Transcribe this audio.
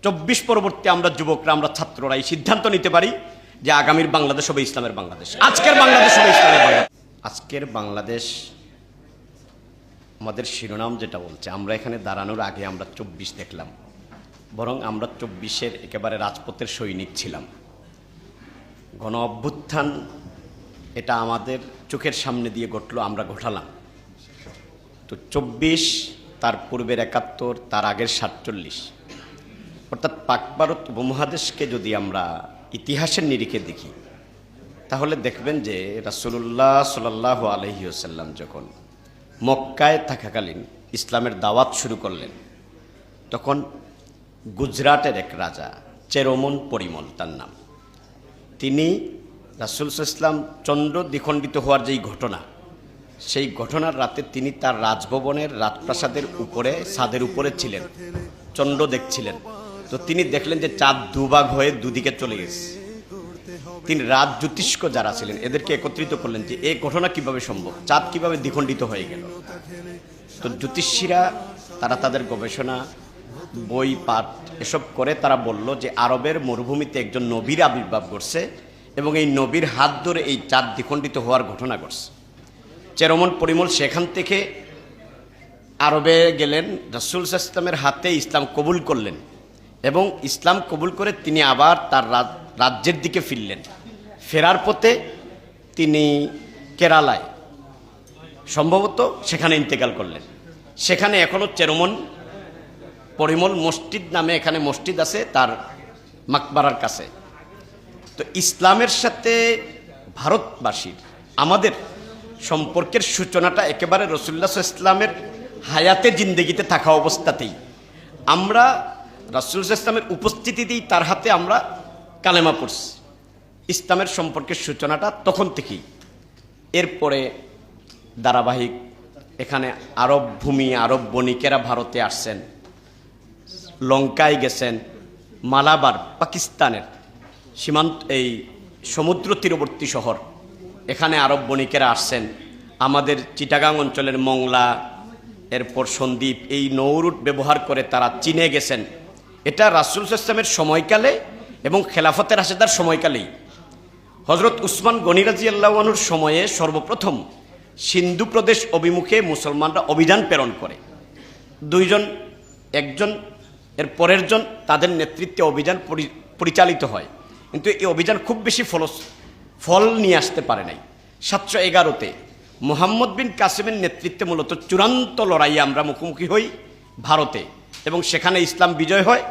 24 পরবর্তী আমরা যুবকরা, আমরা ছাত্ররা এই সিদ্ধান্ত নিতে পারি যে আগামীর বাংলাদেশ হবে ইসলামের বাংলাদেশ, আজকের বাংলাদেশ হবে ইসলামের বাংলাদেশ। আজকের বাংলাদেশ আমাদের শিরোনাম যেটা বলছে, আমরা এখানে দাঁড়ানোর আগে আমরা 24 দেখলাম, বরং আমরা 24-এর একেবারে রাজপথের সৈনিক ছিলাম। গণ অভ্যুত্থান এটা আমাদের চোখের সামনে দিয়ে ঘটলো, আমরা ঘটালাম। তো 24, তার পূর্বের 71, তার আগের 47, অর্থাৎ পাক ভারত উপমহাদেশকে যদি আমরা ইতিহাসের নিরিখে দেখি, তাহলে দেখবেন যে রাসূলুল্লাহ সাল্লাল্লাহু আলাইহি ওয়াসাল্লাম যখন মক্কায় থাকাকালীন ইসলামের দাওয়াত শুরু করলেন, তখন গুজরাটের এক রাজা, চেরোমন পরিমল তার নাম, তিনি রাসূল সাল্লাল্লাহু আলাইহি ওয়াসাল্লাম চন্দ্র দ্বিখণ্ডিত হওয়ার যেই ঘটনা, সেই ঘটনার রাতে তিনি তার রাজভবনের রাজপ্রাসাদের উপরে, ছাদের উপরে ছিলেন, চন্দ্র দেখছিলেন। তো তিনি দেখলেন যে চাঁদ দুভাগ হয়ে দুদিকে চলে গেছে। তিনি রাজ জ্যোতিষ্ক যারা ছিলেন এদেরকে একত্রিত করলেন যে এই ঘটনা কিভাবে সম্ভব, চাঁদ কিভাবে দ্বিখণ্ডিত হয়ে গেল। তো জ্যোতিষীরা তারা তাদের গবেষণা, বই পাঠ এসব করে তারা বলল যে আরবের মরুভূমিতে একজন নবীর আবির্ভাব ঘটছে এবং এই নবীর হাত ধরে এই চাঁদ দ্বিখণ্ডিত হওয়ার ঘটনা ঘটছে। চেরোমন পরিমল সেখান থেকে আরবে গেলেন, রাসূল সাল্লাল্লাহু আলাইহি ওয়াসাল্লামের হাতে ইসলাম কবুল করলেন এবং ইসলাম কবুল করে তিনি আবার তার রাজ্যের দিকে ফিরলেন। ফেরার পথে তিনি কেরালায় সম্ভবত সেখানে ইন্তেকাল করলেন। সেখানে এখনও চেরোমন পরিমল মসজিদ নামে এখানে মসজিদ আছে তার মাকবারার কাছে। তো ইসলামের সাথে ভারতবাসীর আমাদের সম্পর্কের সূচনাটা একেবারে রাসূলুল্লাহ সাল্লাল্লাহু আলাইহি ওয়াসাল্লামের হায়াতে জিন্দেগিতে থাকা অবস্থাতেই আমরা রাসূল সাল্লাল্লাহু আলাইহি ওয়াসাল্লামের উপস্থিতিতেই তার হাতে আমরা কালেমা পড়ছি। ইসলামের সম্পর্কের সূচনাটা তখন থেকেই। এরপরে ধারাবাহিক এখানে আরব ভূমি, আরব বণিকেরা ভারতে আসছেন, লঙ্কায় গেছেন, মালাবার পাকিস্তানের সীমান্ত এই সমুদ্র তীরবর্তী শহর, এখানে আরব বণিকেরা আসছেন। আমাদের চিটাগাং অঞ্চলের মংলা, এরপর সন্দ্বীপ, এই নৌরুট ব্যবহার করে তারা চীনে গেছেন। এটা রাসূল সাল্লাল্লাহু আলাইহি ওয়াসাল্লামের সময়কালে এবং খেলাফতে রাশেদার সময়কালেই। হযরত উসমান গনি রাদিয়াল্লাহু আনহুর সময়ে সর্বপ্রথম সিন্ধু প্রদেশ অভিমুখে মুসলমানরা অভিযান প্রেরণ করে। দুইজন, একজন এর পরের জন, তাদের নেতৃত্বে অভিযান পরিচালিত হয়, কিন্তু এই অভিযান খুব বেশি ফল নিয়ে আসতে পারে নাই। 711-তে মুহাম্মদ বিন কাসিমের নেতৃত্বে মূলত চূড়ান্ত লড়াইয়ে আমরা মুখোমুখি হই ভারতে এবং সেখানে ইসলাম বিজয় হয়